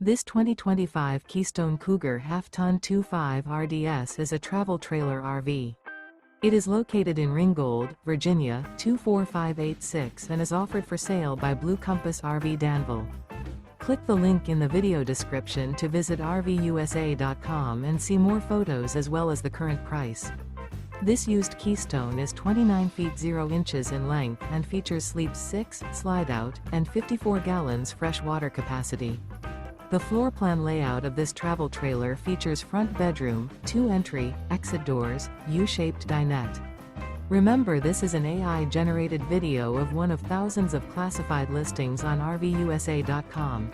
This 2025 Keystone Cougar Half-Ton 2.5 RDS is a travel trailer RV. It is located in Ringgold, Virginia, 24586 and is offered for sale by Blue Compass RV Danville. Click the link in the video description to visit RVUSA.com and see more photos as well as the current price. This used Keystone is 29 feet 0 inches in length and features sleep 6, slide-out, and 54 gallons fresh water capacity. The floor plan layout of this travel trailer features front bedroom, 2 entry, exit doors, U-shaped dinette. Remember, this is an AI-generated video of one of thousands of classified listings on RVUSA.com.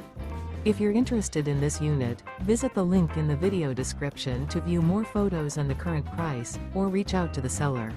If you're interested in this unit, visit the link in the video description to view more photos and the current price, or reach out to the seller.